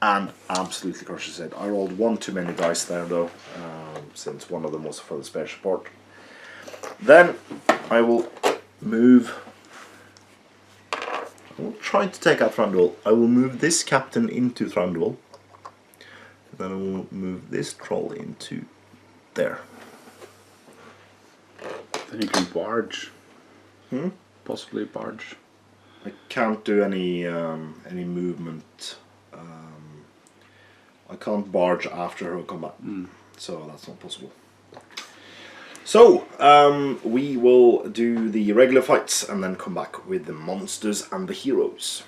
And absolutely crushes it. I rolled 1 too many dice there though, since one of them was for the special support. Then I will move. I will try to take out Thranduil. I will move this captain into Thranduil. Then I will move this troll into there. Then you can barge. Possibly barge. I can't do any movement. I can't barge after her combat, so that's not possible. So we will do the regular fights and then come back with the monsters and the heroes.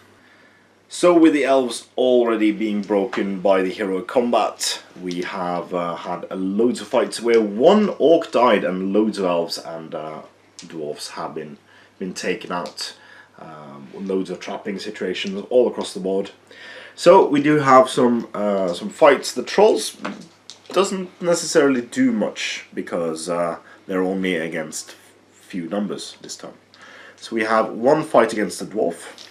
So with the elves already being broken by the hero combat, we have had loads of fights where 1 orc died and loads of elves and dwarves have been taken out. Loads of trapping situations all across the board. So we do have some fights. The trolls doesn't necessarily do much because they're only against few numbers this time. So we have 1 fight against the dwarf.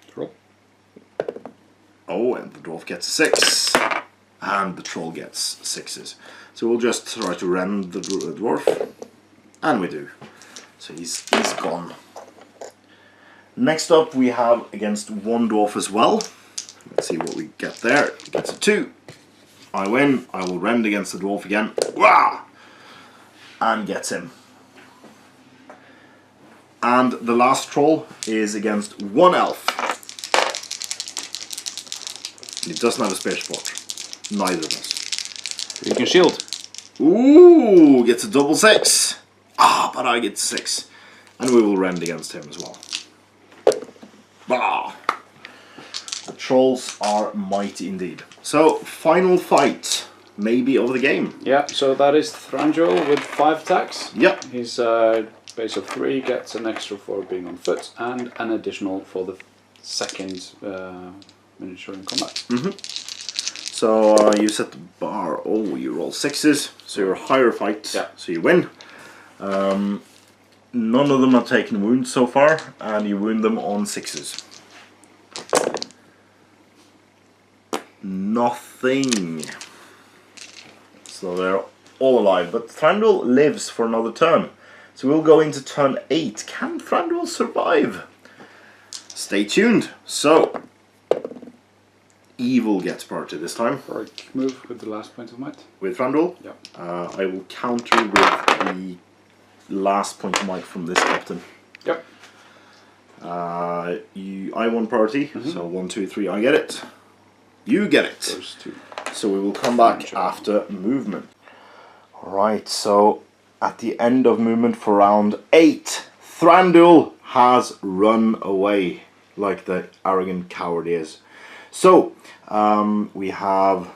Troll. Oh, and the dwarf gets a 6, and the troll gets 6s. So we'll just try to rend the dwarf, and we do. So he's gone. Next up we have against 1 dwarf as well. Let's see what we get there. He gets a 2. I win. I will rend against the dwarf again. Wah! And gets him. And the last troll is against 1 elf. He doesn't have a space support. Neither does. You can shield. Ooh, gets a double 6. Ah, but I get 6. And we will rend against him as well. Ah. The trolls are mighty indeed. So, final fight, maybe of the game. Yeah, so that is Thranduil with 5 attacks. Yep. His base of 3 gets an extra for being on foot and an additional for the second miniature in combat. So you set the bar. Oh, you roll 6s, so you're a higher fight. Yeah. So you win. None of them have taken wounds so far, and you wound them on 6s. Nothing. So they're all alive, but Thranduil lives for another turn. So we'll go into turn 8. Can Thranduil survive? Stay tuned. So, evil gets priority this time. Right, move with the last point of might. With Thranduil? Yeah. I will counter with the last point of might from this captain. Yep. I won priority, so 1, 2, 3, I get it. You get it. Those 2. So we will come back after movement. Alright, so at the end of movement for round 8, Thranduil has run away like the arrogant coward he is. So we have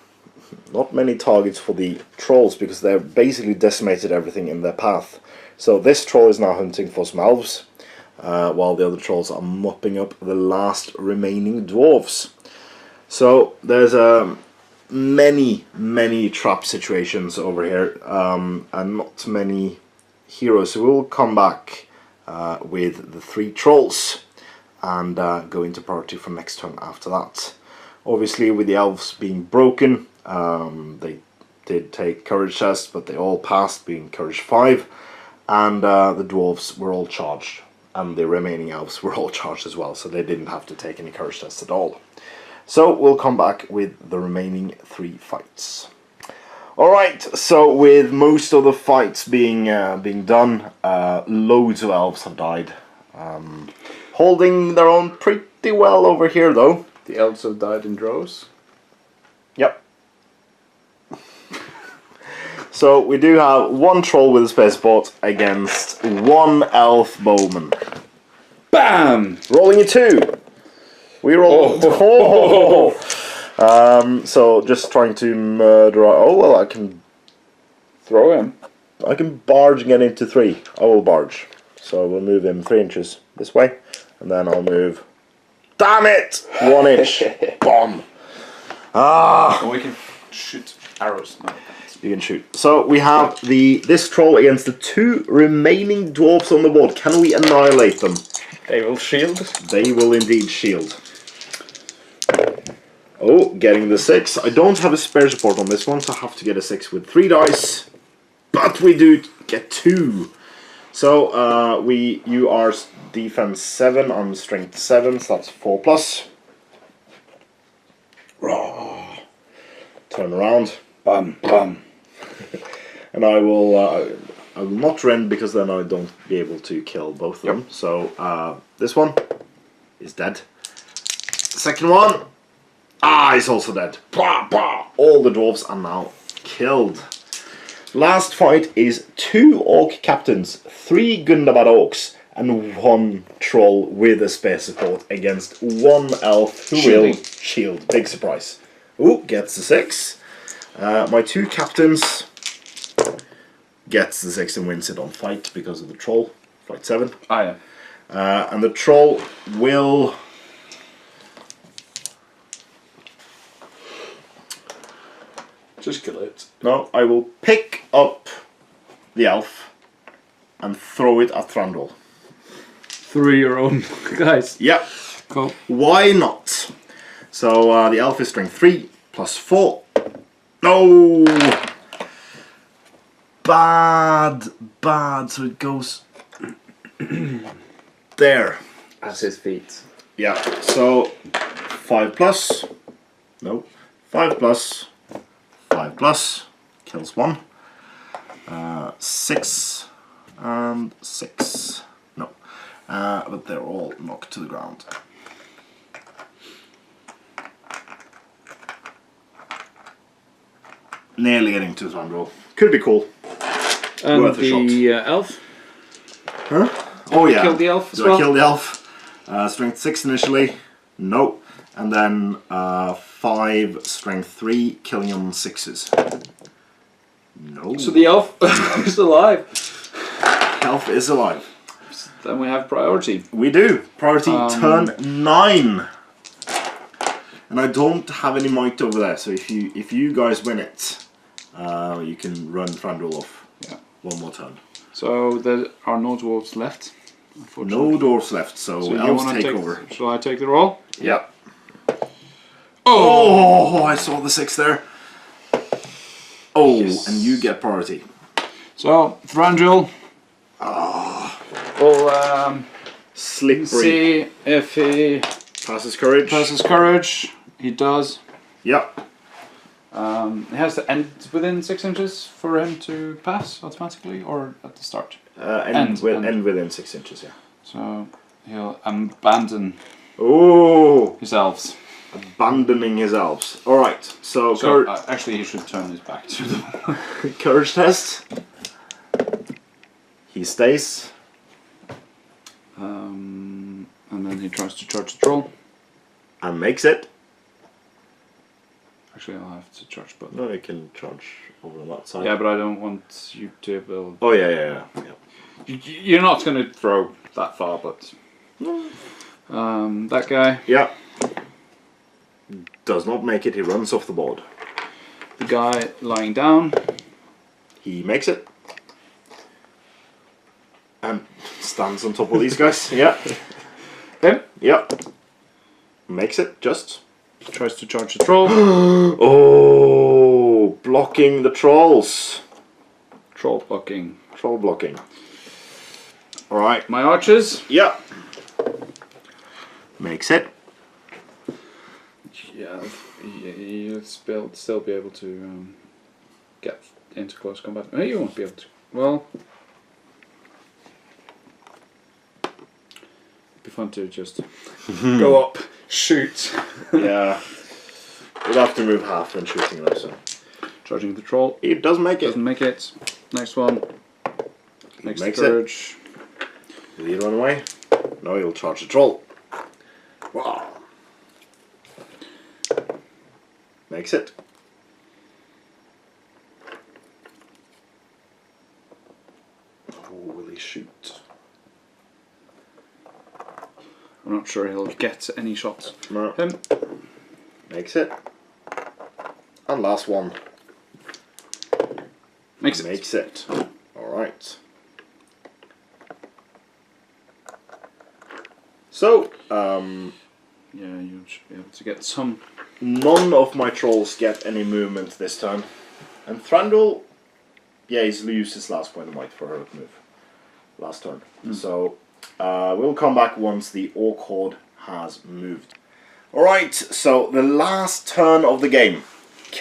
not many targets for the trolls because they've basically decimated everything in their path. So this troll is now hunting for some elves, while the other trolls are mopping up the last remaining dwarves. So there's many trap situations over here, and not many heroes. So we'll come back with the 3 trolls and go into priority for next turn after that. Obviously, with the elves being broken, they did take courage tests, but they all passed, being courage 5, and the dwarves were all charged, and the remaining elves were all charged as well, so they didn't have to take any courage tests at all. So we'll come back with the remaining 3 fights. Alright, so with most of the fights being done, loads of elves have died. Holding their own pretty well over here though. The elves have died in droves. Yep. So we do have one troll with a spaceport against one elf bowman. Bam! Rolling a 2. We roll. So just trying to murder. Oh well, I can Throw him. barge and get into 3. I will barge. So we'll move him 3 inches this way, and then I'll move. Damn it! 1 inch. Bomb. Ah. And we can shoot arrows. No, You can shoot. So we have this troll against the 2 remaining dwarves on the board. Can we annihilate them? They will shield. They will indeed shield. Oh, getting the 6. I don't have a spare support on this one, so I have to get a 6 with 3 dice. But we do get 2. So you are defense 7, I'm strength 7, so that's 4 plus. Turn around. Bam, bam. And I will not rend because then I don't be able to kill both of them. So this one is dead. Second one, he's also dead. Bah, bah. All the dwarves are now killed. Last fight is 2 orc captains, 3 Gundabad orcs, and 1 troll with a spare support against 1 elf who will shield. Big surprise. Ooh, gets the 6. My 2 captains gets the 6 and wins it on fight because of the troll. Fight 7. Ah, yeah. And the troll will... Just kill it. No, I will pick up the elf and throw it at Thranduil. Through your own guys. Yep. Cool. Why not? So the elf is strength 3 plus 4. No! Bad. So it goes there. At his feet. Yeah, so 5 plus. No. 5 plus. 5 plus. Kills 1. 6 and 6. No. But they're all knocked to the ground. Nearly getting to Thranduil. Could be cool. And Worth a the elf? Huh? Oh yeah. Kill the elf as Do well? I kill the elf? Strength 6 initially. No. And then 5 strength 3, killing on 6s. No. So the elf is alive. elf is alive. Then we have priority. We do. Priority turn 9. And I don't have any might over there, so if you guys win it, you can run Thranduil off. Yeah. 1 more turn. So there are no dwarves left. No dwarves left, so you elves wanna take over. Shall I take the roll? Yep. Oh, I saw the 6 there. Oh, Yes. and you get priority. So Thranduil will Slippery. see if he Passes courage. passes courage. He does. Yep. He has to end within 6 inches for him to pass automatically, or at the start. End within 6 inches, yeah. So he'll abandon Oh, his elves. abandoning his elves. Alright, so, So actually, he should turn his back to them. courage test. He stays. And then he tries to charge the troll. And makes it. Actually, I'll have to charge both. No, you can charge over on that side. Yeah, but I don't want you to build. Oh, yeah. You're not going to throw that far, but that guy, Yeah. Does not make it, he runs off the board. the guy lying down, He makes it. And stands on top of these guys. Yeah. him Yep. Makes it, just. tries to charge the troll. Oh, blocking the trolls. Troll blocking. Troll blocking. Alright. My archers. Yep. Makes it. Yeah, you'll still be able to get into close combat. No, you won't be able to. Well, it'd be fun to just go up, shoot. Yeah. We'll have to move half when shooting though, so. Charging the troll. He doesn't make it. Doesn't make it. Next one. Next makes courage. Will he run away? No, he'll charge the troll. Wow. Makes it. Oh, will he shoot? I'm not sure he'll get any shots. No. Him. Makes it. And last one. Makes it. Makes it. Alright. So, Yeah, you should be able to get some. none of my trolls get any movement this turn. And Thranduil, yeah, he's used his last point of might for her move. Last turn. So, we'll come back once the Orc Horde has moved. Alright, so the last turn of the game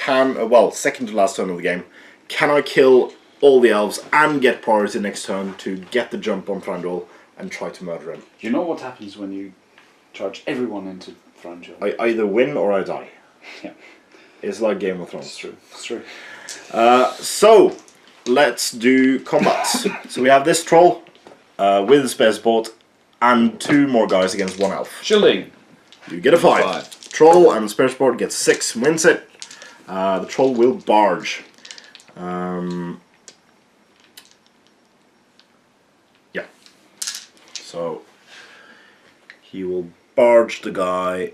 well, second to last turn of the game, can I kill all the elves and get priority next turn to get the jump on Thranduil and try to murder him? You know what happens when you charge everyone into Thranduil? I either win or I die. Yeah. It's like Game of Thrones. It's true. It's true. So, let's do combat. So we have this troll with a spare support and 2 more guys against 1 elf. Shielding. You get a 5. Troll and spare support gets 6, wins it. The troll will barge. Yeah. So, he will barge the guy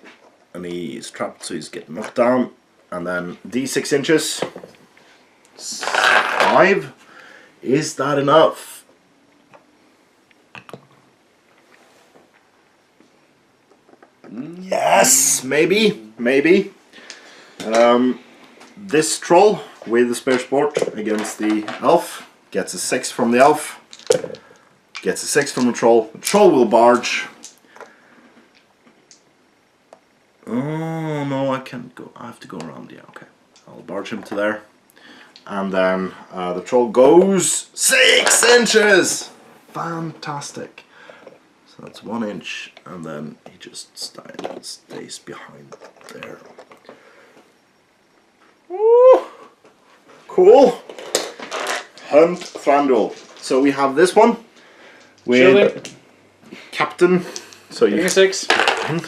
and he's trapped, so he's getting knocked down. And then D6 inches. 5. Is that enough? Yes, maybe. This troll with the spare support against the elf gets a 6 from the elf. Gets a 6 from the troll. The troll will barge. Oh no, I can't go. I have to go around. Yeah, okay. I'll barge him to there. And then the troll goes 6 inches! Fantastic. So that's 1 inch, and then he just stays behind there. Woo! Cool. Hunt Thranduil. So we have this one with Captain. So you Getting a 6.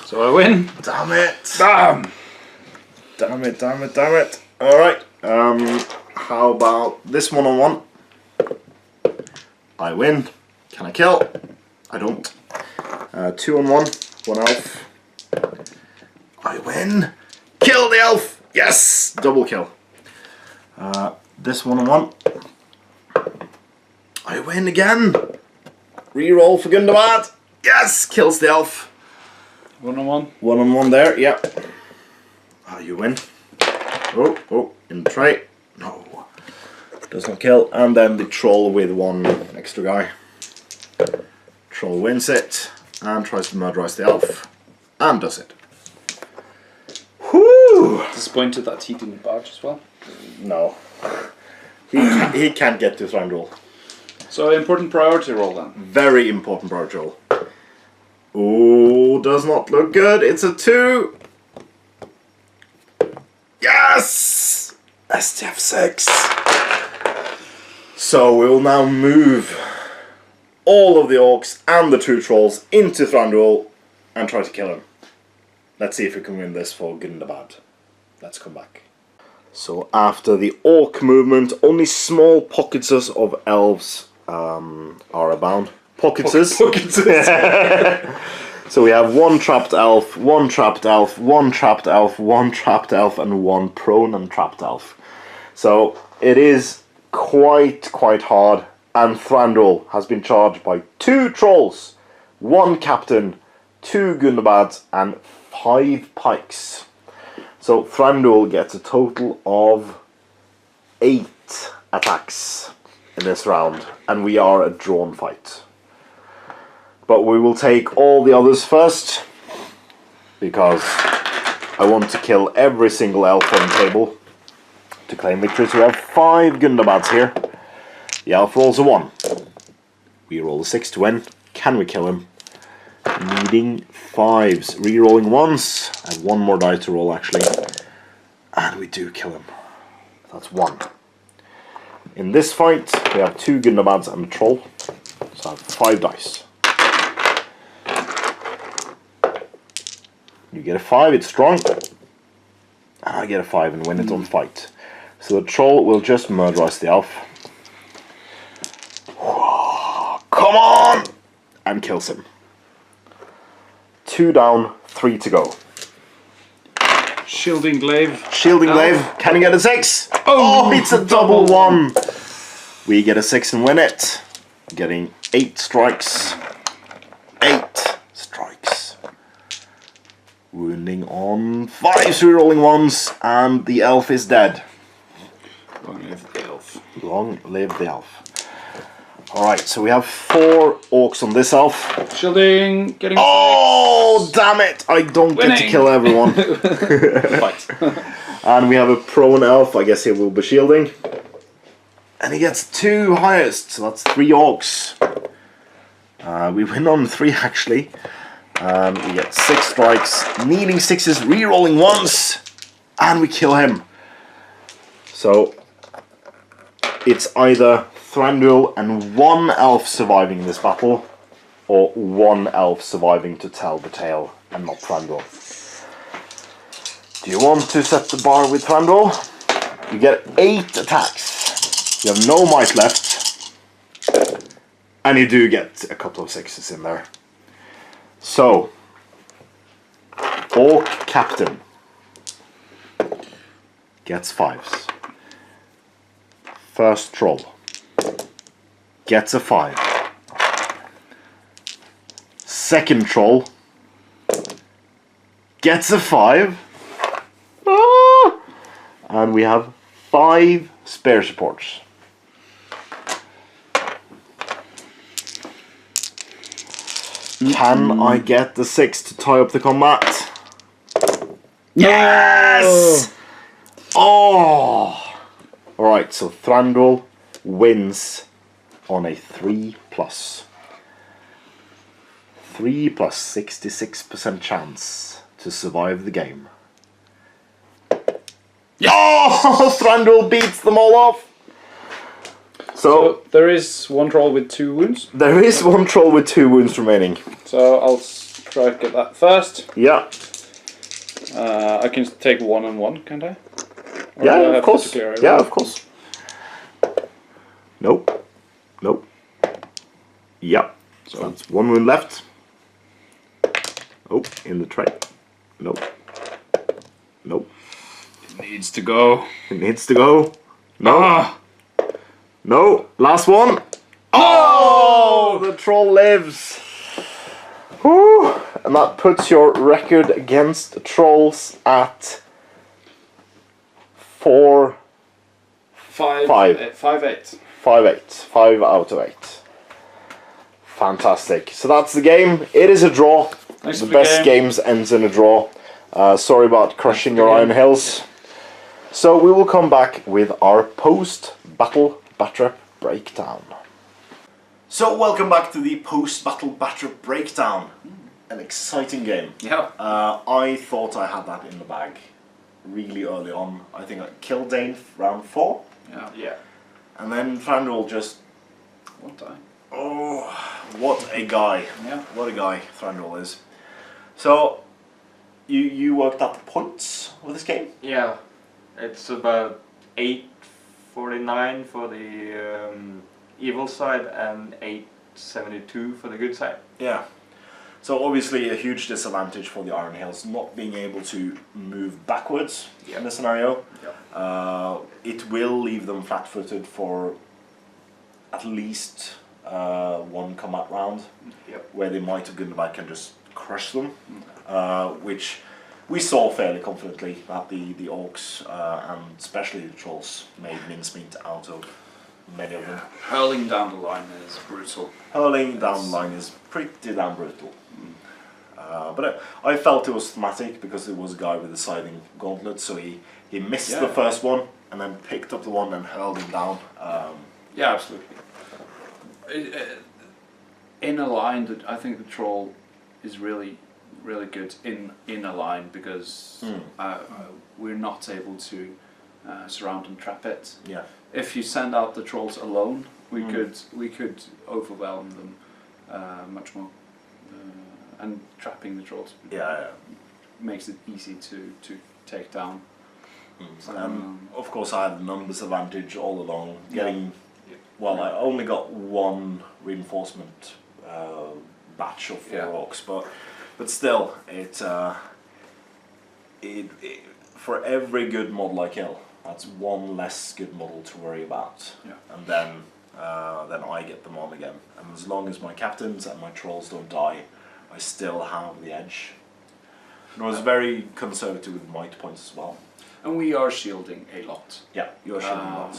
So I win. Damn it! Bam! Damn it! Alright, how about this one-on-one? I win. Can I kill? I don't. 2-on-1, 1 elf. I win. Kill the elf! Yes! Double kill. This one-on-one. I win again. Reroll for Gundabad. Yes! Kills the elf. 1-on-1. 1-on-1 there, yep. You win. Oh, in the tray. No. Does not kill. And then the troll with 1 extra guy. Troll wins it and tries to murderize the elf. And does it. Whoo! Disappointed that he didn't barge as well. No. He can't get to Thranduil. So important priority roll then. Very important priority roll. Oh, does not look good. It's a 2. Yes! STF 6. So we will now move all of the orcs and the 2 trolls into Thranduil and try to kill him. Let's see if we can win this for Gundabad. Let's come back. So after the orc movement, only small pockets of elves are abound. Pockets. So we have 1 trapped elf, 1 trapped elf, 1 trapped elf, 1 trapped elf, and 1 prone and trapped elf. So it is quite hard, and Thranduil has been charged by 2 trolls, 1 captain, 2 Gundabads, and 5 pikes. So Thranduil gets a total of 8 attacks in this round, and we are a drawn fight. But we will take all the others first, because I want to kill every single elf on the table to claim victory. So we have 5 Gundabads here. The elf rolls a 1. We roll a 6 to win. Can we kill him? Needing 5s. Re-rolling 1s. I have 1 more die to roll actually. And we do kill him. That's 1. In this fight, we have 2 Gundabads and a troll. So I have 5 dice. You get a 5, it's strong. And I get a 5 and win it on fight. So the troll will just murderize the elf. Come on! And kills him. 2 down, 3 to go. Shielding glaive. Shielding glaive. Can you get a 6? Oh, it's a double 1. We get a 6 and win it. Getting 8 strikes. 8 strikes. Wounding on 5 rerolling ones, and the elf is dead. Long live the elf. Long live the elf. Alright, so we have 4 orcs on this elf. Shielding, getting Oh, damn it! I don't get to kill everyone. Fight. And we have a prone elf, I guess he will be shielding. And he gets 2 highest, so that's 3 orcs. We win on 3 actually. And we get 6 strikes, needing 6s, rerolling once. And we kill him. So it's either Thranduil and 1 elf surviving this battle, or 1 elf surviving to tell the tale, and not Thranduil. Do you want to set the bar with Thranduil? You get 8 attacks. You have no might left. And you do get a couple of 6s in there. So, Orc Captain gets 5s. First Troll gets a 5. Second Troll gets a 5. Ah! And we have 5 spare supports. Can I get the 6 to tie up the combat? Yes! Oh! Alright, so Thranduil wins on a 3+. 3 plus 66% chance to survive the game. Yes! Oh! Thranduil beats them all off! So there is 1 troll with 2 wounds. There is 1 troll with 2 wounds remaining. So I'll try to get that first. Yeah. I can take 1 and 1, can't I? Or Yeah, do I of have course. to clear Yeah, everyone? of course. Nope. Nope. Yep. So that's 1 wound left. Oh, in the tray. Nope. Nope. It needs to go. It needs to go. No. Ah! No. Last one. Oh! The troll lives. Whew. And that puts your record against trolls at 4. 5, 5. 5, 8. 5-8. 5 out of 8. Fantastic. So that's the game. It is a draw. Thanks The for the best game. games ends in a draw. Sorry about crushing your Iron Hills. So we will come back with our post-battle Batrap breakdown. So welcome back to the post-battle Batrap breakdown. An exciting game. Yeah. I thought I had that in the bag really early on. I think I killed Dane round 4. Yeah. And then Thranduil just... What time? Oh, what a guy. Yeah. What a guy Thranduil is. So, you worked out the points of this game? Yeah, it's about 849 for the evil side and 872 for the good side. Yeah. So obviously a huge disadvantage for the Iron Hills not being able to move backwards in the scenario. It will leave them flat-footed for at least 1 combat round, where they might have gone back and just crush them, which we saw fairly confidently that the orcs and especially the trolls made mincemeat out of many of them. Hurling down the line is brutal. Hurling down the line is pretty damn brutal. But I felt it was thematic because it was a guy with a sliding gauntlet, so he missed the first one and then picked up the one and hurled him down. Yeah, absolutely. In a line, that I think the troll is really really good in a line because we're not able to surround and trap it. Yeah. If you send out the trolls alone, we could overwhelm them much more, and trapping the trolls makes it easy to take down. Of course, I had the numbers advantage all along. Well, I only got one reinforcement batch of 4 orcs, but still, it for every good model I kill, that's one less good model to worry about. Yeah. And then I get them on again. And as long as my captains and my trolls don't die, I still have the edge. And I was very conservative with might points as well. And we are shielding a lot. Yeah, you're shielding a lot.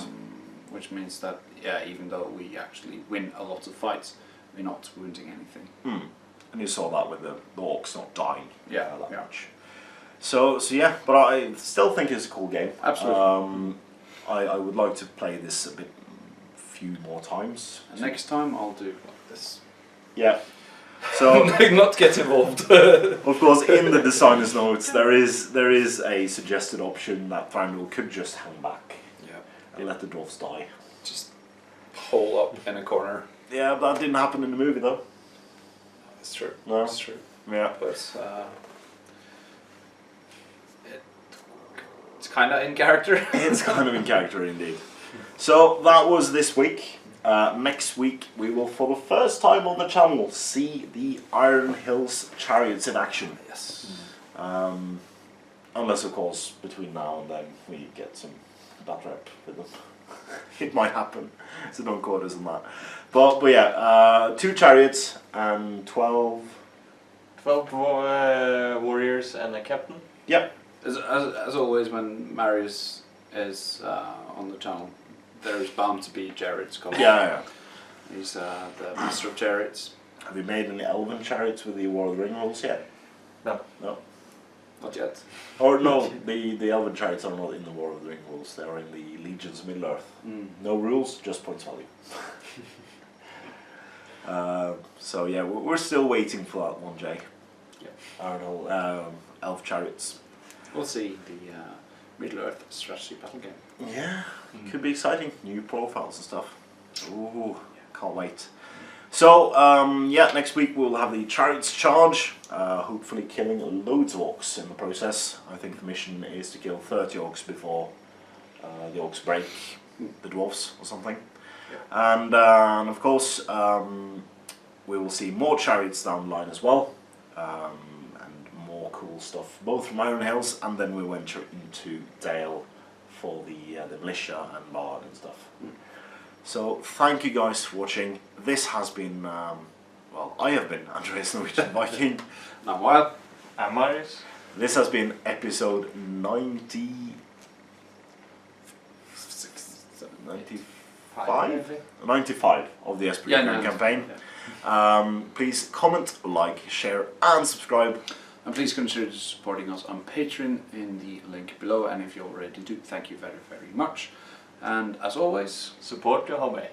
Which means that, even though we actually win a lot of fights, we're not wounding anything. And you saw that with the orcs not dying that much. So yeah, but I still think it's a cool game. Absolutely. I would like to play this few more times. And next time I'll do like this. Yeah. So not get involved. of course, in the designer's notes, there is a suggested option that Thranduil could just hang back and let the dwarves die. Just hole up in a corner. Yeah, but that didn't happen in the movie though. That's true. No. That's true. Yeah. But it's kind of in character. It's kind of in character indeed. So that was this week. Next week we will, for the first time on the channel, see the Iron Hills chariots in action. Yes. Unless, of course, between now and then we get some bad rep with them. It might happen, so don't quote us on that. But yeah, 2 chariots and 12... 12 warriors and a captain. Yep. As always, when Marius is on the channel, there is bound to be chariots coming. Yeah. He's the master of chariots. Have you made any elven chariots with the War of the Ring rules yet? No. No. Not yet. Or no, the elven chariots are not in the War of the Ring rules. They are in the Legions of Middle-earth. No rules, just points value. So yeah, we're still waiting for that one, Jay. Yeah. Elf chariots. We'll see the Middle-earth strategy battle game. Yeah, could be exciting. New profiles and stuff. Ooh, can't wait. So, next week we'll have the chariots charge, hopefully killing loads of orcs in the process. I think the mission is to kill 30 orcs before the orcs break the dwarves or something. Yeah. And of course, we will see more chariots down the line as well, and more cool stuff, both from Iron Hills, and then we venture into Dale for the militia and bard and stuff. So thank you guys for watching. This has been, I have been Andreas Norwegian Viking. Now Wild. I'm Marius. This has been episode 95 of the SBG campaign. Yeah. Please comment, like, share and subscribe. And please consider supporting us on Patreon in the link below. And if you already do, thank you very, very much. And as always, Support your hobby.